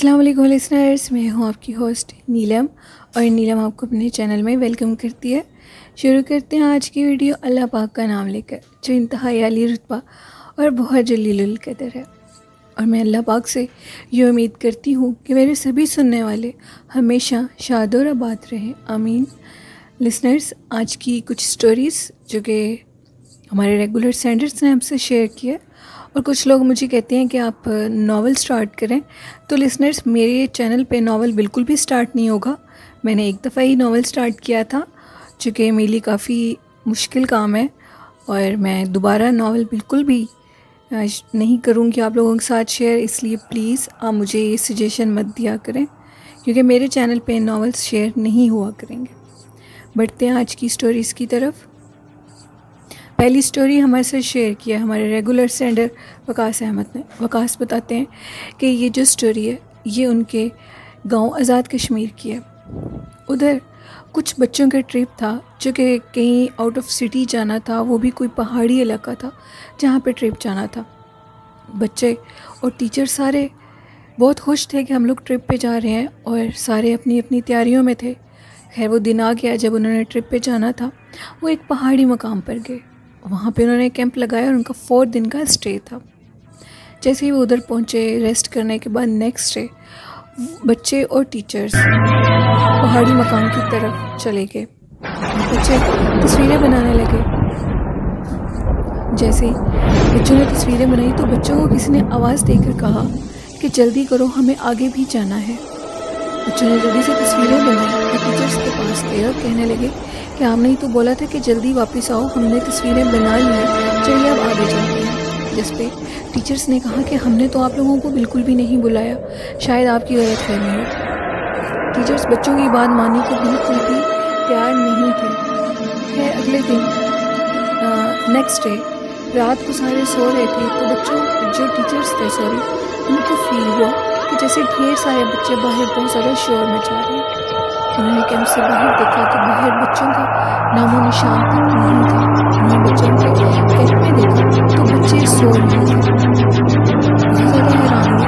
अस्सलाम वालेकुम लिसनर्स, मैं हूँ आपकी होस्ट नीलम और नीलम आपको अपने चैनल में वेलकम करती है। शुरू करते हैं आज की वीडियो अल्लाह पाक का नाम लेकर, जो इंतहाई आली रुतबा और बहुत जलीलुल कदर है। और मैं अल्लाह पाक से ये उम्मीद करती हूँ कि मेरे सभी सुनने वाले हमेशा शाद और आबाद रहें, आमीन। लिसनर्स, आज की कुछ स्टोरीज़ जो कि हमारे रेगुलर सेंडर्स ने हमसे शेयर किया, और कुछ लोग मुझे कहते हैं कि आप नावल स्टार्ट करें। तो लिसनर्स, मेरे चैनल पे नावल बिल्कुल भी स्टार्ट नहीं होगा। मैंने एक दफ़ा ही नावल स्टार्ट किया था, जो कि मेरे लिए काफ़ी मुश्किल काम है, और मैं दोबारा नावल बिल्कुल भी नहीं करूँगी आप लोगों के साथ शेयर। इसलिए प्लीज़ आप मुझे ये सजेशन मत दिया करें, क्योंकि मेरे चैनल पे नावल्स शेयर नहीं हुआ करेंगे। बढ़ते हैं आज की स्टोरीज़ की तरफ। पहली स्टोरी हमारे साथ शेयर किया हमारे रेगुलर सेंडर वकास अहमद ने। वकास बताते हैं कि ये जो स्टोरी है ये उनके गांव आज़ाद कश्मीर की है। उधर कुछ बच्चों का ट्रिप था, जो कि कहीं आउट ऑफ सिटी जाना था, वो भी कोई पहाड़ी इलाका था जहाँ पे ट्रिप जाना था। बच्चे और टीचर सारे बहुत खुश थे कि हम लोग ट्रिप पे जा रहे हैं, और सारे अपनी अपनी तैयारियों में थे। खैर, वो दिन आ गया जब उन्होंने ट्रिप पे जाना था। वो एक पहाड़ी मकाम पर गए, वहाँ पे उन्होंने कैंप लगाया और उनका 4 दिन का स्टे था। जैसे ही वो उधर पहुँचे, रेस्ट करने के बाद नेक्स्ट डे बच्चे और टीचर्स पहाड़ी मकाम की तरफ चले गए। बच्चे तस्वीरें बनाने लगे। जैसे ही बच्चों ने तस्वीरें बनाई तो बच्चों को किसी ने आवाज़ देकर कहा कि जल्दी करो, हमें आगे भी जाना है। बच्चों ने जल्दी से तस्वीरें बनाई और टीचर्स के पास गए और कहने लगे कि आपने ही तो बोला था कि जल्दी वापस आओ, हमने तस्वीरें बना ली हैं, चलिए अब आगे चलते हैं। जिस पे टीचर्स ने कहा कि हमने तो आप लोगों को बिल्कुल भी नहीं बुलाया, शायद आपकी गलतफहमी हो। टीचर्स बच्चों की बात मानने को बिल्कुल भी तैयार नहीं थे। खैर, अगले दिन नेक्स्ट डे रात को सारे सो रहे थे, तो बच्चों जो टीचर्स थे उनको फील हुआ कि जैसे ढेर सारे बच्चे बाहर बहुत ज़्यादा शोर मचा रहे हैं। उन्होंने कैंप से बाहर देखा तो बाहर बच्चों का नामो निशान तक नहीं था। उन्होंने बच्चों के कैंप में देखा तो बच्चे सो रहे थे। बहुत ज़्यादा हैरान हुए,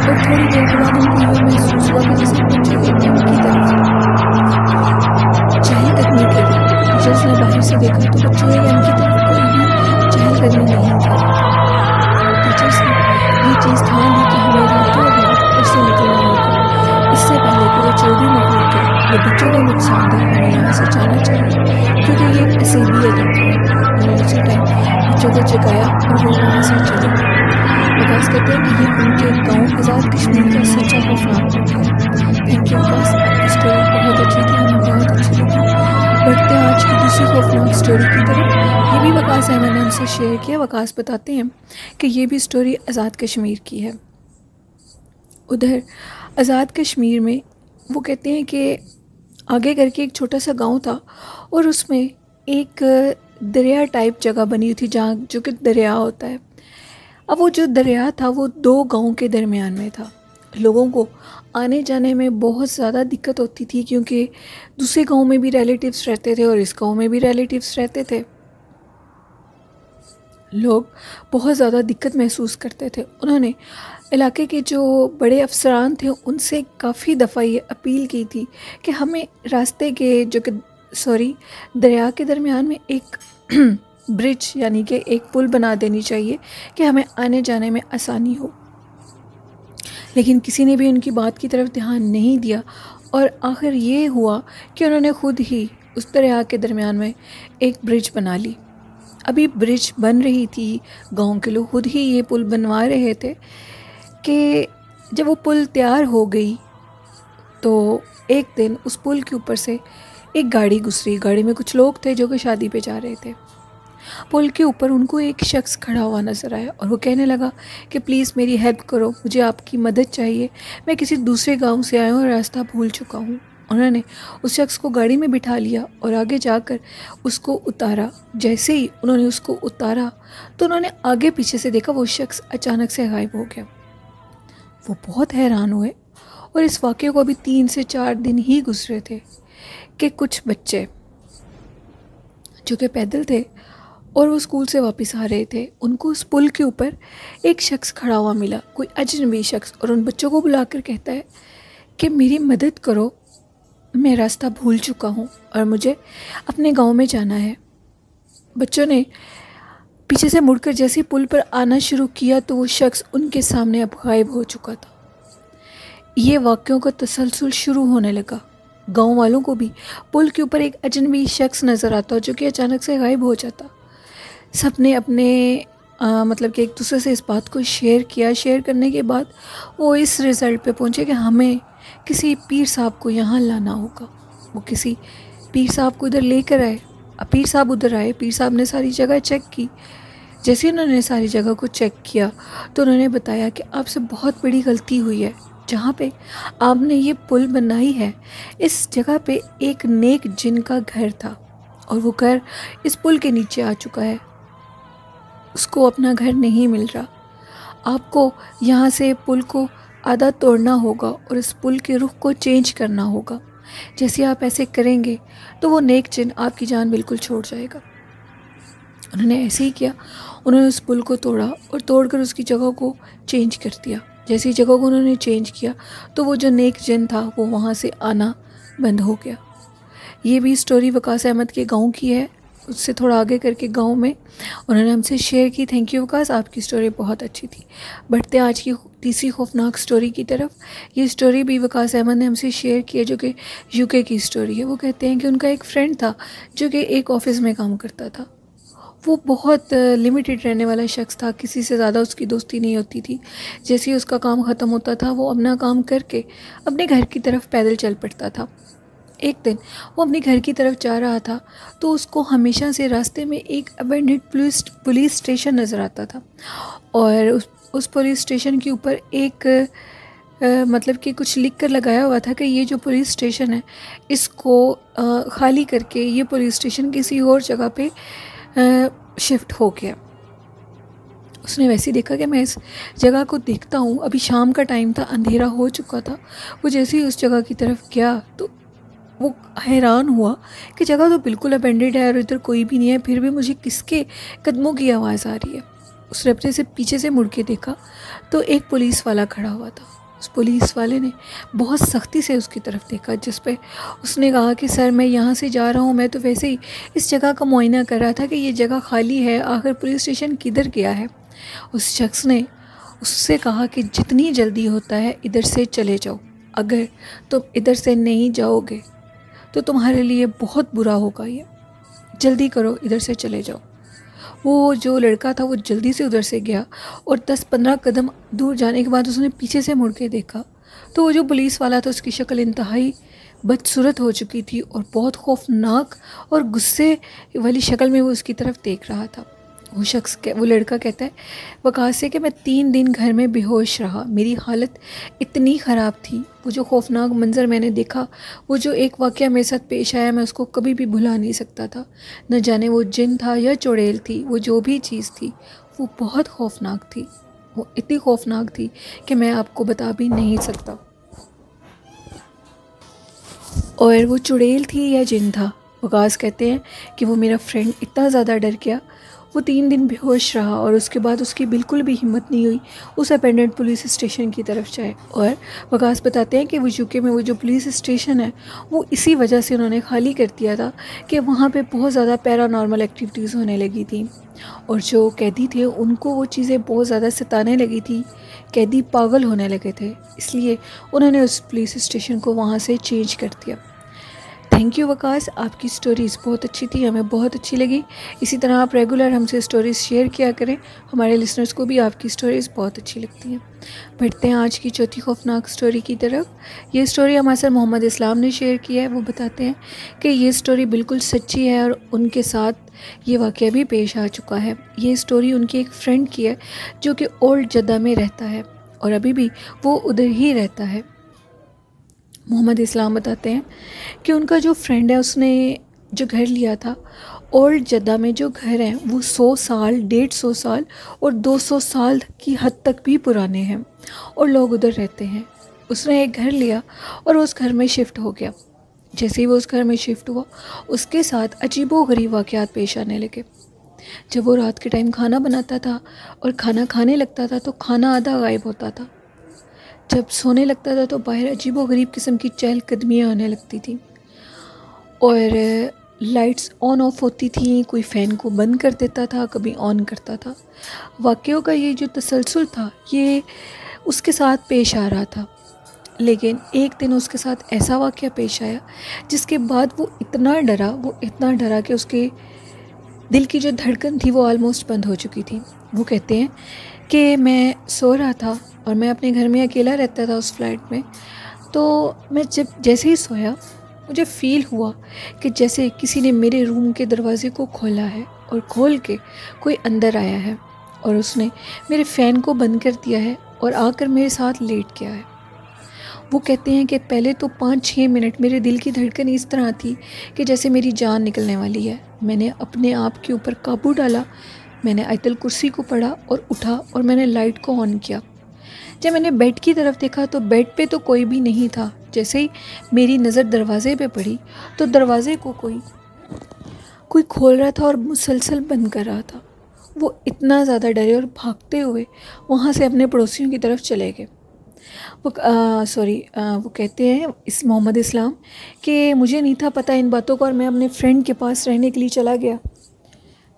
और थोड़ी देर के बाद उनको यूँ महसूस हुआ कि जैसे बच्चों के कैंप की तरफ चहलकदमी कर रही। टीचर्स ने बाहर से देखा तो बच्चों के कैंप की तरफ कोई भी चहलकदमी नहीं कर रहा था। टीचर्स ने ये चीज़ ठान ली कि हमें रातों रात घर से निकलना होगा, इससे पहले कि वो जो भी माहौल का ये बच्चों को नुकसान दे, हमें यहाँ से जाना चाहिए, क्योंकि ये एक असीबी अदब है। उन्होंने उसी टाइम बच्चों को जगाया और वो वहाँ से चले गए। वकास कहते हैं कि ये उनके गाँव आज़ाद कश्मीर का सच्चा खौफनाक वाक़या है। थैंक यू वकास, आपकी स्टोरी बहुत अच्छी थी, हमें बहुत अच्छी लगी। बढ़ते हैं आज की दूसरी खौफनाक स्टोरी की तरफ। ये भी वकास अहमद ने हमसे शेयर किया। वकास बताते हैं कि ये भी स्टोरी आज़ाद कश्मीर की है। उधर आज़ाद कश्मीर में वो कहते हैं कि आगे करके एक छोटा सा गांव था, और उसमें एक दरिया टाइप जगह बनी हुई थी, जहाँ जो कि दरिया होता है। अब वो जो दरिया था वो 2 गांव के दरमियान में था। लोगों को आने जाने में बहुत ज़्यादा दिक्कत होती थी, क्योंकि दूसरे गांव में भी रिलेटिव्स रहते थे और इस गांव में भी रिलेटिव्स रहते थे। लोग बहुत ज़्यादा दिक्कत महसूस करते थे। उन्होंने इलाके के जो बड़े अफसरान थे उनसे काफ़ी दफ़ा ये अपील की थी कि हमें रास्ते के दरिया के दरमियान में एक ब्रिज यानी कि एक पुल बना देनी चाहिए कि हमें आने जाने में आसानी हो। लेकिन किसी ने भी उनकी बात की तरफ ध्यान नहीं दिया, और आखिर ये हुआ कि उन्होंने खुद ही उस दरिया के दरमियान में एक ब्रिज बना ली। अभी ब्रिज बन रही थी, गांव के लोग खुद ही ये पुल बनवा रहे थे कि जब वो पुल तैयार हो गई तो एक दिन उस पुल के ऊपर से एक गाड़ी गुजरी। गाड़ी में कुछ लोग थे जो कि शादी पे जा रहे थे। पुल के ऊपर उनको एक शख्स खड़ा हुआ नज़र आया, और वो कहने लगा कि प्लीज़ मेरी हेल्प करो, मुझे आपकी मदद चाहिए, मैं किसी दूसरे गांव से आया हूँ और रास्ता भूल चुका हूँ। उन्होंने उस शख्स को गाड़ी में बिठा लिया और आगे जाकर उसको उतारा। जैसे ही उन्होंने उसको उतारा तो उन्होंने आगे पीछे से देखा, वो शख्स अचानक से गायब हो गया। वो बहुत हैरान हुए, और इस वाक़े को अभी 3 से 4 दिन ही गुजरे थे कि कुछ बच्चे जो कि पैदल थे और वो स्कूल से वापस आ रहे थे। उनको उस पुल के ऊपर एक शख्स खड़ा हुआ मिला, कोई अजनबी शख्स, और उन बच्चों को बुलाकर कहता है कि मेरी मदद करो, मैं रास्ता भूल चुका हूँ और मुझे अपने गांव में जाना है। बच्चों ने पीछे से मुड़कर जैसे पुल पर आना शुरू किया तो वो शख्स उनके सामने अब गायब हो चुका था। ये वाक़यों का तसलसल शुरू होने लगा। गांव वालों को भी पुल के ऊपर एक अजनबी शख्स नज़र आता जो कि अचानक से गायब हो जाता। सब ने अपने मतलब कि एक दूसरे से इस बात को शेयर किया। शेयर करने के बाद वो इस रिज़ल्ट पे पहुँचे कि हमें किसी पीर साहब को यहाँ लाना होगा। वो किसी पीर साहब को इधर लेकर आए। अब पीर साहब उधर आए। पीर साहब ने सारी जगह चेक की। जैसे उन्होंने सारी जगह को चेक किया तो उन्होंने बताया कि आपसे बहुत बड़ी गलती हुई है। जहाँ पे आपने ये पुल बनाई है, इस जगह पे एक नेक जिन का घर था और वो घर इस पुल के नीचे आ चुका है। उसको अपना घर नहीं मिल रहा। आपको यहाँ से पुल को आधा तोड़ना होगा और इस पुल के रुख को चेंज करना होगा। जैसे आप ऐसे करेंगे तो वो नेक जिन आपकी जान बिल्कुल छोड़ जाएगा। उन्होंने ऐसे ही किया। उन्होंने उस पुल को तोड़ा और तोड़कर उसकी जगह को चेंज कर दिया। जैसे ही जगह को उन्होंने चेंज किया तो वो जो नेक जिन था वो वहाँ से आना बंद हो गया। ये भी स्टोरी वकास अहमद के गांव की है। उससे थोड़ा आगे करके गांव में उन्होंने हमसे शेयर की। थैंक यू वकास, आपकी स्टोरी बहुत अच्छी थी। बढ़ते आज की तीसरी खौफनाक स्टोरी की तरफ। ये स्टोरी भी वकास अहमद ने हमसे शेयर की है, जो कि यूके की स्टोरी है। वो कहते हैं कि उनका एक फ्रेंड था जो कि एक ऑफ़िस में काम करता था। वो बहुत लिमिटेड रहने वाला शख्स था। किसी से ज़्यादा उसकी दोस्ती नहीं होती थी। जैसे ही उसका काम ख़त्म होता था वो अपना काम करके अपने घर की तरफ पैदल चल पड़ता था। एक दिन वो अपने घर की तरफ जा रहा था तो उसको हमेशा से रास्ते में एक अबेंडेड पुलिस स्टेशन नज़र आता था और उस पुलिस स्टेशन के ऊपर एक मतलब कि कुछ लिख कर लगाया हुआ था कि ये जो पुलिस स्टेशन है इसको ख़ाली करके ये पुलिस स्टेशन किसी और जगह पे शिफ्ट हो गया। उसने वैसे ही देखा कि मैं इस जगह को देखता हूँ। अभी शाम का टाइम था, अंधेरा हो चुका था। वो जैसे ही उस जगह की तरफ गया तो वो हैरान हुआ कि जगह तो बिल्कुल अबेंडेड है और इधर कोई भी नहीं है, फिर भी मुझे किसके कदमों की आवाज़ आ रही है। उसने अपने से पीछे से मुड़ के देखा तो एक पुलिस वाला खड़ा हुआ था। उस पुलिस वाले ने बहुत सख्ती से उसकी तरफ देखा, जिस पे उसने कहा कि सर मैं यहाँ से जा रहा हूँ, मैं तो वैसे ही इस जगह का मुआयना कर रहा था कि ये जगह खाली है, आखिर पुलिस स्टेशन किधर गया है। उस शख्स ने उससे कहा कि जितनी जल्दी होता है इधर से चले जाओ, अगर तुम इधर से नहीं जाओगे तो तुम्हारे लिए बहुत बुरा होगा, ये जल्दी करो, इधर से चले जाओ। वो जो लड़का था वो जल्दी से उधर से गया और 10-15 कदम दूर जाने के बाद उसने पीछे से मुड़ के देखा तो वो जो पुलिस वाला था उसकी शक्ल इंतहाई बदसूरत हो चुकी थी और बहुत खौफनाक और गुस्से वाली शक्ल में वो उसकी तरफ देख रहा था। वो लड़का कहता है वकास से कि मैं 3 दिन घर में बेहोश रहा। मेरी हालत इतनी ख़राब थी। वो जो खौफनाक मंज़र मैंने देखा, वो जो एक वाक़या मेरे साथ पेश आया, मैं उसको कभी भी भुला नहीं सकता था। न जाने वो जिन था या चुड़ैल थी, वो जो भी चीज़ थी वो बहुत खौफनाक थी। वो इतनी खौफनाक थी कि मैं आपको बता भी नहीं सकता। और वो चुड़ैल थी या जिन था, वकास कहते हैं कि वो मेरा फ्रेंड इतना ज़्यादा डर गया, वो 3 दिन बेहोश रहा और उसके बाद उसकी बिल्कुल भी हिम्मत नहीं हुई उस अबेंडेड पुलिस स्टेशन की तरफ जाए। और वकास बताते हैं कि वो यूके में वो जो पुलिस स्टेशन है वो इसी वजह से उन्होंने खाली कर दिया था कि वहाँ पे बहुत ज़्यादा पैरानॉर्मल एक्टिविटीज़ होने लगी थी और जो कैदी थे उनको वो चीज़ें बहुत ज़्यादा सताने लगी थी। कैदी पागल होने लगे थे, इसलिए उन्होंने उस पुलिस स्टेशन को वहाँ से चेंज कर दिया। थैंक यू वकास, आपकी स्टोरीज़ बहुत अच्छी थी, हमें बहुत अच्छी लगी। इसी तरह आप रेगुलर हमसे स्टोरीज़ शेयर किया करें, हमारे लिसनर्स को भी आपकी स्टोरीज़ बहुत अच्छी लगती हैं। बढ़ते हैं आज की चौथी खौफनाक स्टोरी की तरफ। ये स्टोरी हमारे साथ मोहम्मद इस्लाम ने शेयर किया है। वो बताते हैं कि ये स्टोरी बिल्कुल सच्ची है और उनके साथ ये वाक़या भी पेश आ चुका है। ये स्टोरी उनकी एक फ्रेंड की है जो कि ओल्ड जद्दा में रहता है और अभी भी वो उधर ही रहता है। मोहम्मद इस्लाम बताते हैं कि उनका जो फ्रेंड है उसने जो घर लिया था ओल्ड जद्दा में, जो घर हैं वो 100 साल, 150 साल और 200 साल की हद तक भी पुराने हैं और लोग उधर रहते हैं। उसने एक घर लिया और उस घर में शिफ्ट हो गया। जैसे ही वो उस घर में शिफ्ट हुआ उसके साथ अजीबो गरीब वाक़यात पेश आने लगे। जब वो रात के टाइम खाना बनाता था और खाना खाने लगता था तो खाना आधा गायब होता था। जब सोने लगता था तो बाहर अजीबोगरीब किस्म की चहलकदमियाँ होने लगती थी और लाइट्स ऑन ऑफ होती थी, कोई फ़ैन को बंद कर देता था, कभी ऑन करता था। वाक़यों का ये जो तसलसल था ये उसके साथ पेश आ रहा था। लेकिन एक दिन उसके साथ ऐसा वाक़या पेश आया जिसके बाद वो इतना डरा कि उसके दिल की जो धड़कन थी वो ऑलमोस्ट बंद हो चुकी थी। वो कहते हैं कि मैं सो रहा था और मैं अपने घर में अकेला रहता था उस फ्लैट में। तो मैं जैसे ही सोया मुझे फ़ील हुआ कि जैसे किसी ने मेरे रूम के दरवाज़े को खोला है और खोल के कोई अंदर आया है और उसने मेरे फ़ैन को बंद कर दिया है और आकर मेरे साथ लेट गया है। वो कहते हैं कि पहले तो 5-6 मिनट मेरे दिल की धड़कन इस तरह थी कि जैसे मेरी जान निकलने वाली है। मैंने अपने आप के ऊपर काबू डाला, मैंने आयतल कुर्सी को पढ़ा और उठा और मैंने लाइट को ऑन किया। जब मैंने बेड की तरफ देखा तो बेड पे तो कोई भी नहीं था। जैसे ही मेरी नज़र दरवाज़े पे पड़ी तो दरवाज़े को कोई खोल रहा था और मुसलसल बंद कर रहा था। वो इतना ज़्यादा डरे और भागते हुए वहाँ से अपने पड़ोसियों की तरफ चले गए। वो कहते हैं इस मोहम्मद इस्लाम कि मुझे नहीं था पता इन बातों का और मैं अपने फ्रेंड के पास रहने के लिए चला गया।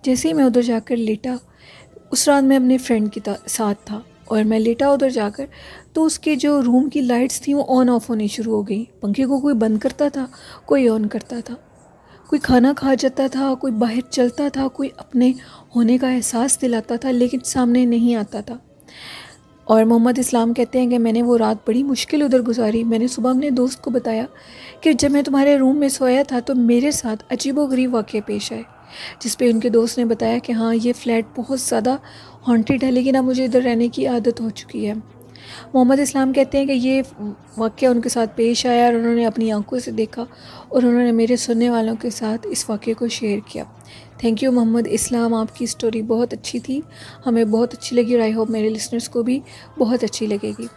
जैसे ही मैं उधर जाकर लेटा, उस रात मैं अपने फ्रेंड के साथ था और मैं लेटा उधर जाकर तो उसके जो रूम की लाइट्स थी वो ऑन ऑफ होनी शुरू हो गई। पंखे को कोई बंद करता था, कोई ऑन करता था, कोई खाना खा जाता था, कोई बाहर चलता था, कोई अपने होने का एहसास दिलाता था लेकिन सामने नहीं आता था। और मोहम्मद इस्लाम कहते हैं कि मैंने वो रात बड़ी मुश्किल उधर गुजारी। मैंने सुबह अपने दोस्त को बताया कि जब मैं तुम्हारे रूम में सोया था तो मेरे साथ अजीबोगरीब वाक़ये पेश आए, जिस पे उनके दोस्त ने बताया कि हाँ ये फ़्लैट बहुत ज़्यादा हॉन्टेड है लेकिन अब मुझे इधर रहने की आदत हो चुकी है। मोहम्मद इस्लाम कहते हैं कि ये वाक़या उनके साथ पेश आया और उन्होंने अपनी आंखों से देखा और उन्होंने मेरे सुनने वालों के साथ इस वाक़ये को शेयर किया। थैंक यू मोहम्मद इस्लाम, आपकी स्टोरी बहुत अच्छी थी, हमें बहुत अच्छी लगी और आई होप मेरे लिसनर्स को भी बहुत अच्छी लगेगी।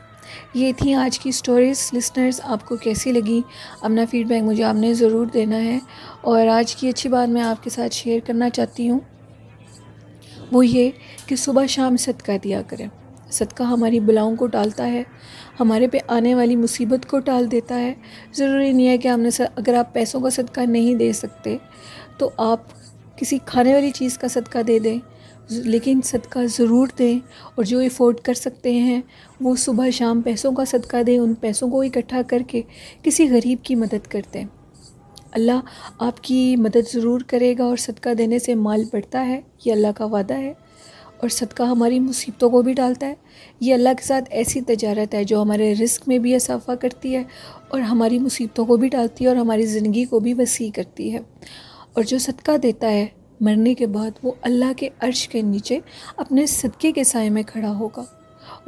ये थी आज की स्टोरीज़। लिसनर्स आपको कैसी लगी अपना फ़ीडबैक मुझे आपने ज़रूर देना है। और आज की अच्छी बात मैं आपके साथ शेयर करना चाहती हूँ, वो ये कि सुबह शाम सदका दिया करें। सदका हमारी बलाओं को टालता है, हमारे पे आने वाली मुसीबत को टाल देता है। ज़रूरी नहीं है कि अगर आप पैसों का सदका नहीं दे सकते तो आप किसी खाने वाली चीज़ का सदका दे दें, लेकिन सदका ज़रूर दें। और जो अफोर्ड कर सकते हैं वो सुबह शाम पैसों का सदका दें, उन पैसों को इकट्ठा करके किसी गरीब की मदद करते हैं। अल्लाह आपकी मदद ज़रूर करेगा और सदका देने से माल बढ़ता है, ये अल्लाह का वादा है। और सदका हमारी मुसीबतों को भी डालता है। ये अल्लाह के साथ ऐसी तजारत है जो हमारे रिस्क में भी इजाफ़ा करती है और हमारी मुसीबतों को भी डालती है और हमारी ज़िंदगी को भी वसी करती है। और जो सदका देता है मरने के बाद वो अल्लाह के अर्श के नीचे अपने सदक़े के साए में खड़ा होगा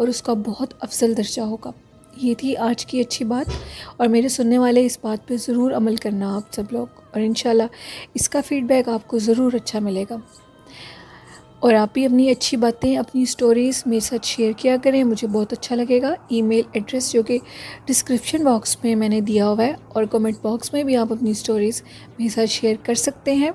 और उसका बहुत अफजल दर्जा होगा। ये थी आज की अच्छी बात और मेरे सुनने वाले इस बात पे ज़रूर अमल करना आप सब लोग, और इंशाल्लाह इसका फ़ीडबैक आपको ज़रूर अच्छा मिलेगा। और आप भी अपनी अच्छी बातें, अपनी स्टोरीज़ मेरे साथ शेयर किया करें, मुझे बहुत अच्छा लगेगा। ईमेल एड्रेस जो कि डिस्क्रिप्शन बॉक्स में मैंने दिया हुआ है और कमेंट बॉक्स में भी आप अपनी स्टोरीज़ मेरे साथ शेयर कर सकते हैं।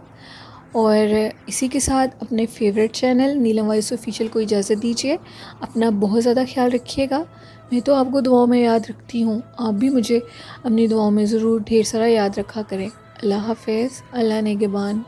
और इसी के साथ अपने फेवरेट चैनल नीलम वॉइस ऑफिशियल को इजाज़त दीजिए। अपना बहुत ज़्यादा ख्याल रखिएगा। मैं तो आपको दुआओं में याद रखती हूँ, आप भी मुझे अपनी दुआओं में ज़रूर ढेर सारा याद रखा करें। अल्लाह हाफ़िज़, अल्लाह निगहबान।